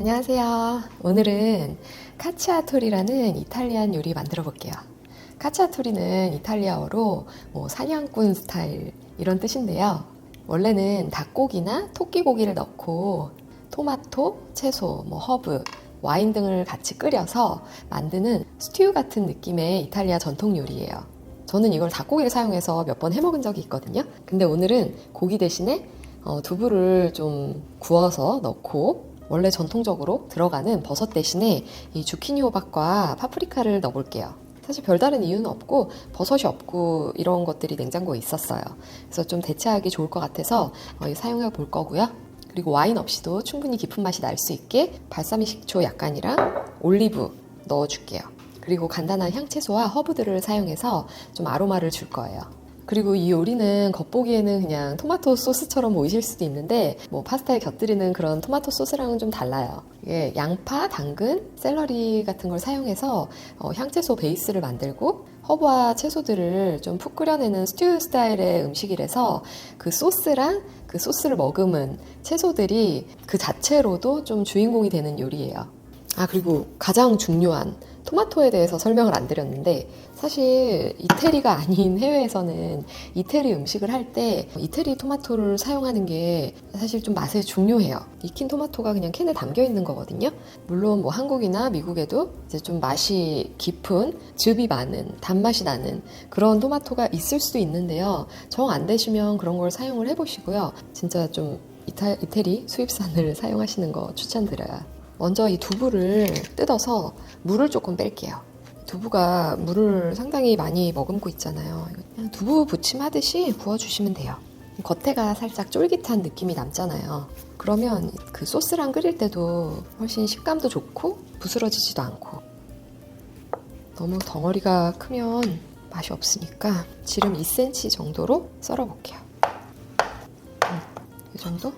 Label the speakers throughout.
Speaker 1: 안녕하세요. 오늘은 카치아토리라는 이탈리안 요리 만들어 볼게요. 카치아토리는 이탈리아어로 사냥꾼 스타일 이런 뜻인데요. 원래는 닭고기나 토끼고기를 넣고 토마토, 채소, 허브, 와인 등을 같이 끓여서 만드는 스튜 같은 느낌의 이탈리아 전통 요리예요. 저는 이걸 닭고기를 사용해서 몇 번 해먹은 적이 있거든요. 근데 오늘은 고기 대신에 두부를 좀 구워서 넣고 원래 전통적으로 들어가는 버섯 대신에 이 주키니 호박과 파프리카를 넣어볼게요. 사실 별다른 이유는 없고 버섯이 없고 이런 것들이 냉장고에 있었어요. 그래서 좀 대체하기 좋을 것 같아서 사용해 볼 거고요. 그리고 와인 없이도 충분히 깊은 맛이 날 수 있게 발사믹 식초 약간이랑 올리브 넣어줄게요. 그리고 간단한 향채소와 허브들을 사용해서 좀 아로마를 줄 거예요. 그리고 이 요리는 겉보기에는 그냥 토마토 소스처럼 보이실 수도 있는데 파스타에 곁들이는 그런 토마토 소스랑은 좀 달라요. 이게 양파, 당근, 샐러리 같은 걸 사용해서 향채소 베이스를 만들고 허브와 채소들을 좀 푹 끓여내는 스튜 스타일의 음식이라서 그 소스랑 그 소스를 머금은 채소들이 그 자체로도 좀 주인공이 되는 요리예요. 그리고 가장 중요한 토마토에 대해서 설명을 안 드렸는데 사실 이태리가 아닌 해외에서는 이태리 음식을 할 때 이태리 토마토를 사용하는 게 사실 좀 맛에 중요해요. 익힌 토마토가 그냥 캔에 담겨 있는 거거든요. 물론 한국이나 미국에도 이제 좀 맛이 깊은 즙이 많은 단맛이 나는 그런 토마토가 있을 수도 있는데요. 정 안 되시면 그런 걸 사용을 해보시고요. 진짜 좀 이태리 수입산을 사용하시는 거 추천드려요. 먼저 이 두부를 뜯어서 물을 조금 뺄게요. 두부가 물을 상당히 많이 머금고 있잖아요. 그냥 두부 부침 하듯이 부어주시면 돼요. 겉에가 살짝 쫄깃한 느낌이 남잖아요. 그러면 그 소스랑 끓일 때도 훨씬 식감도 좋고 부스러지지도 않고. 너무 덩어리가 크면 맛이 없으니까 지름 2cm 정도로 썰어볼게요. 이 정도?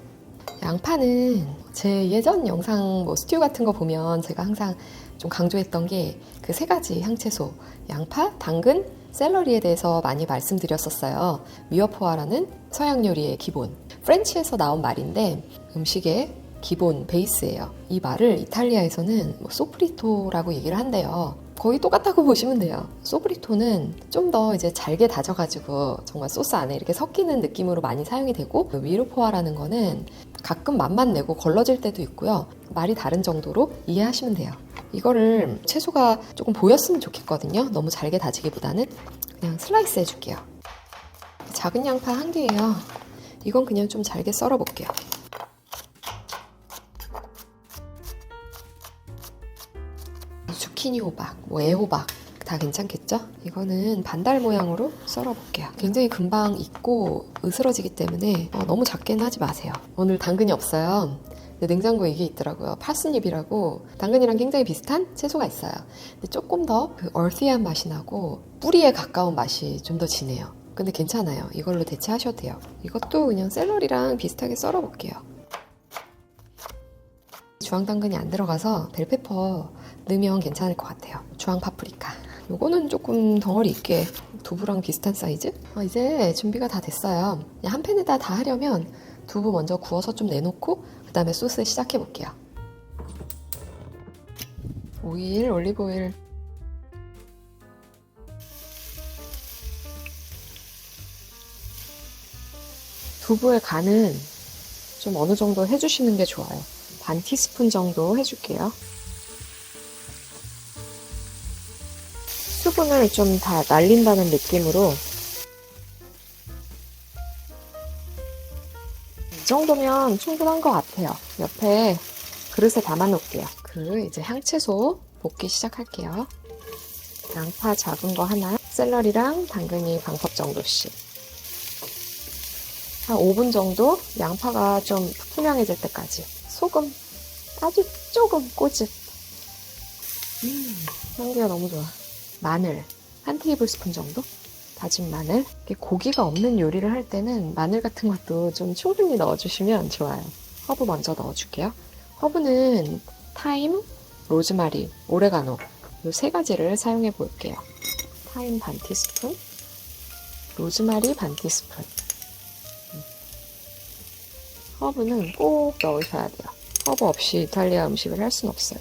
Speaker 1: 양파는 제 예전 영상 스튜 같은 거 보면 제가 항상 좀 강조했던 게 그 3가지 향채소, 양파, 당근, 샐러리에 대해서 많이 말씀드렸었어요. 미어포아라는 서양 요리의 기본. 프렌치에서 나온 말인데 음식의 기본 베이스예요. 이 말을 이탈리아에서는 소프리토라고 얘기를 한대요. 거의 똑같다고 보시면 돼요. 소프리토는 좀 더 이제 잘게 다져가지고 정말 소스 안에 이렇게 섞이는 느낌으로 많이 사용이 되고 미르포아라는 거는 가끔 맛만 내고 걸러질 때도 있고요. 말이 다른 정도로 이해하시면 돼요. 이거를 채소가 조금 보였으면 좋겠거든요. 너무 잘게 다지기보다는 그냥 슬라이스 해줄게요. 작은 양파 1개예요. 이건 그냥 좀 잘게 썰어 볼게요. 주키니 호박, 애호박 다 괜찮겠죠? 이거는 반달 모양으로 썰어 볼게요. 굉장히 금방 익고 으스러지기 때문에 너무 작게는 하지 마세요. 오늘 당근이 없어요. 근데 냉장고에 이게 있더라고요. 파스닙이라고 당근이랑 굉장히 비슷한 채소가 있어요. 근데 조금 더 그 얼티한 맛이 나고 뿌리에 가까운 맛이 좀 더 진해요. 근데 괜찮아요. 이걸로 대체하셔도 돼요. 이것도 그냥 샐러리랑 비슷하게 썰어 볼게요. 주황 당근이 안 들어가서 벨페퍼 넣으면 괜찮을 것 같아요. 주황 파프리카. 요거는 조금 덩어리 있게 두부랑 비슷한 사이즈? 이제 준비가 다 됐어요. 그냥 한 팬에다 다 하려면 두부 먼저 구워서 좀 내놓고 그 다음에 소스 시작해 볼게요. 오일, 올리브 오일. 두부의 간은 좀 어느 정도 해주시는 게 좋아요. 반 티스푼 정도 해줄게요. 수분을 좀 다 날린다는 느낌으로 이 정도면 충분한 것 같아요. 옆에 그릇에 담아 놓을게요. 이제 향채소 볶기 시작할게요. 양파 작은 거 하나, 샐러리랑 당근이 반컵 정도씩. 한 5분 정도 양파가 좀 투명해질 때까지. 소금 아주 조금 꼬집. 향기가 너무 좋아. 마늘 한 테이블스푼 정도? 다진 마늘. 고기가 없는 요리를 할 때는 마늘 같은 것도 좀 충분히 넣어주시면 좋아요. 허브 먼저 넣어줄게요. 허브는 타임, 로즈마리, 오레가노 이 3가지를 사용해 볼게요. 타임 반 티스푼, 로즈마리 반 티스푼. 허브는 꼭 넣으셔야 돼요. 허브 없이 이탈리아 음식을 할 수는 없어요.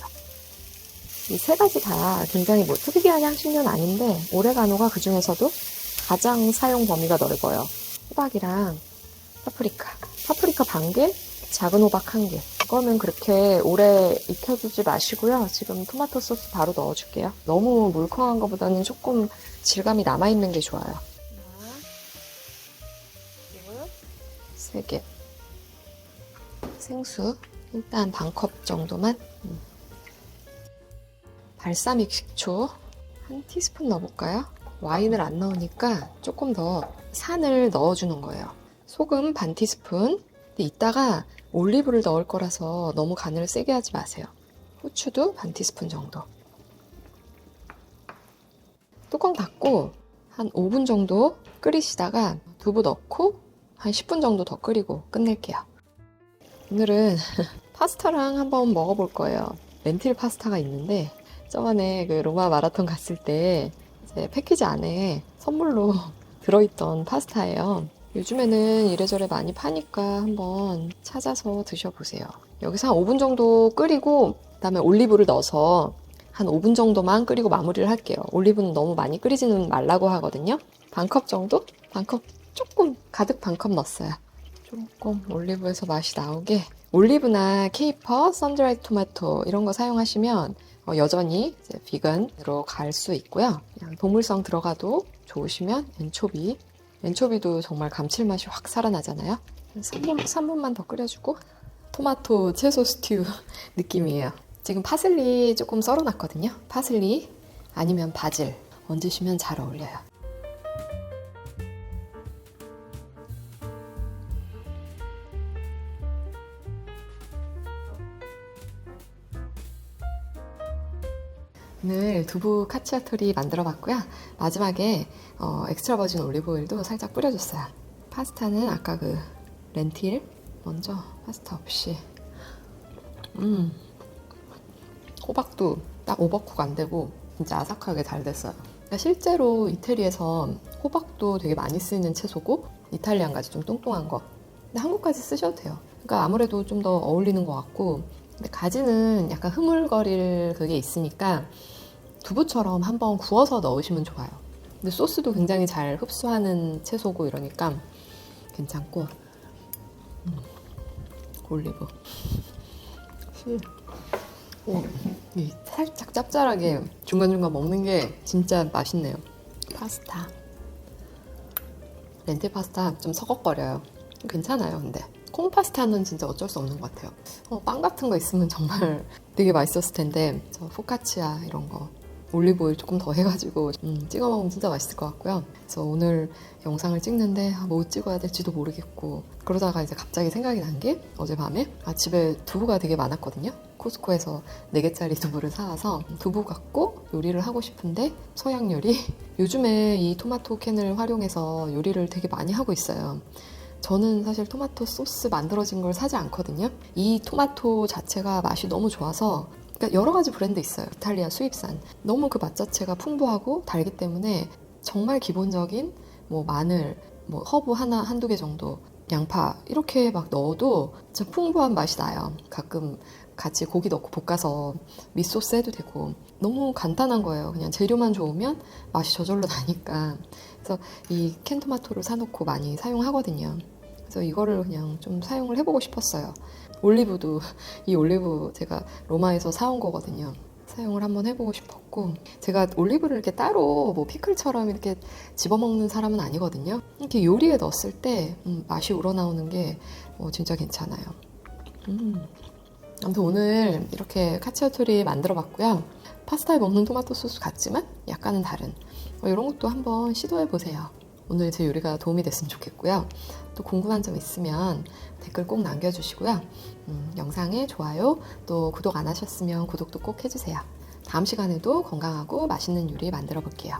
Speaker 1: 이 세 가지 다 굉장히 뭐 특이한 향신료는 아닌데 오레가노가 그 중에서도 가장 사용 범위가 넓어요. 호박이랑 파프리카 반 개, 작은 호박 한 개. 이거는 그렇게 오래 익혀두지 마시고요. 지금 토마토 소스 바로 넣어줄게요. 너무 물컹한 것보다는 조금 질감이 남아있는 게 좋아요. 하나, 세 개. 생수 일단 반 컵 정도만. 발사믹 식초 한 티스푼 넣어볼까요? 와인을 안 넣으니까 조금 더 산을 넣어주는 거예요. 소금 반 티스푼. 근데 이따가 올리브를 넣을 거라서 너무 간을 세게 하지 마세요. 후추도 반 티스푼 정도. 뚜껑 닫고 한 5분 정도 끓이시다가 두부 넣고 한 10분 정도 더 끓이고 끝낼게요. 오늘은 파스타랑 한번 먹어볼 거예요. 렌틸 파스타가 있는데 저번에 그 로마 마라톤 갔을 때 이제 패키지 안에 선물로 들어있던 파스타예요. 요즘에는 이래저래 많이 파니까 한번 찾아서 드셔보세요. 여기서 한 5분 정도 끓이고 그다음에 올리브를 넣어서 한 5분 정도만 끓이고 마무리를 할게요. 올리브는 너무 많이 끓이지는 말라고 하거든요. 반 컵 정도? 조금 가득 반 컵 넣었어요. 조금 올리브에서 맛이 나오게. 올리브나 케이퍼, 선드라이드 토마토 이런 거 사용하시면 여전히 이제 비건으로 갈 수 있고요. 그냥 동물성 들어가도 좋으시면 엔초비도 정말 감칠맛이 확 살아나잖아요. 3분만 더 끓여주고 토마토 채소 스튜 느낌이에요. 지금 파슬리 조금 썰어놨거든요. 파슬리 아니면 바질 얹으시면 잘 어울려요. 오늘 두부 카치아토리 만들어 봤고요. 마지막에 엑스트라 버진 올리브 오일도 살짝 뿌려줬어요. 파스타는 아까 그 렌틸 먼저 파스타 없이 호박도 딱 오버쿡 안 되고 진짜 아삭하게 잘 됐어요. 그러니까 실제로 이태리에서 호박도 되게 많이 쓰이는 채소고 이탈리안 가지 좀 뚱뚱한 거 근데 한국까지 쓰셔도 돼요. 그러니까 아무래도 좀 더 어울리는 것 같고 근데 가지는 약간 흐물거릴 그게 있으니까 두부처럼 한번 구워서 넣으시면 좋아요. 근데 소스도 굉장히 잘 흡수하는 채소고 이러니까 괜찮고 올리브 살짝 짭짤하게 중간중간 먹는 게 진짜 맛있네요. 파스타 렌틸 파스타 좀 서걱거려요. 괜찮아요. 근데 콩 파스타는 진짜 어쩔 수 없는 것 같아요. 빵 같은 거 있으면 정말 되게 맛있었을 텐데 저 포카치아 이런 거 올리브 오일 조금 더 해가지고 찍어 먹으면 진짜 맛있을 것 같고요. 그래서 오늘 영상을 찍는데 뭐 찍어야 될지도 모르겠고 그러다가 이제 갑자기 생각이 난 게 어젯밤에 집에 두부가 되게 많았거든요. 코스코에서 4개짜리 두부를 사와서 두부 갖고 요리를 하고 싶은데 서양 요리 요즘에 이 토마토 캔을 활용해서 요리를 되게 많이 하고 있어요. 저는 사실 토마토 소스 만들어진 걸 사지 않거든요. 이 토마토 자체가 맛이 너무 좋아서 그러니까 여러 가지 브랜드 있어요. 이탈리아 수입산. 너무 그 맛 자체가 풍부하고 달기 때문에 정말 기본적인 뭐 마늘, 뭐 허브 한두 개 정도, 양파 이렇게 막 넣어도 진짜 풍부한 맛이 나요. 가끔 같이 고기 넣고 볶아서 미소스 해도 되고 너무 간단한 거예요. 그냥 재료만 좋으면 맛이 저절로 나니까. 그래서 이 캔토마토를 사놓고 많이 사용하거든요. 그래서 이거를 그냥 좀 사용을 해보고 싶었어요. 올리브도 이 올리브 제가 로마에서 사온 거거든요. 사용을 한번 해보고 싶었고 제가 올리브를 이렇게 따로 뭐 피클처럼 이렇게 집어먹는 사람은 아니거든요. 이렇게 요리에 넣었을 때 맛이 우러나오는 게 진짜 괜찮아요. 아무튼 오늘 이렇게 카치아토리 만들어 봤고요. 파스타에 먹는 토마토 소스 같지만 약간은 다른 이런 것도 한번 시도해 보세요. 오늘 제 요리가 도움이 됐으면 좋겠고요. 또 궁금한 점 있으면 댓글 꼭 남겨주시고요. 영상에 좋아요, 또 구독 안 하셨으면 구독도 꼭 해주세요. 다음 시간에도 건강하고 맛있는 요리 만들어 볼게요.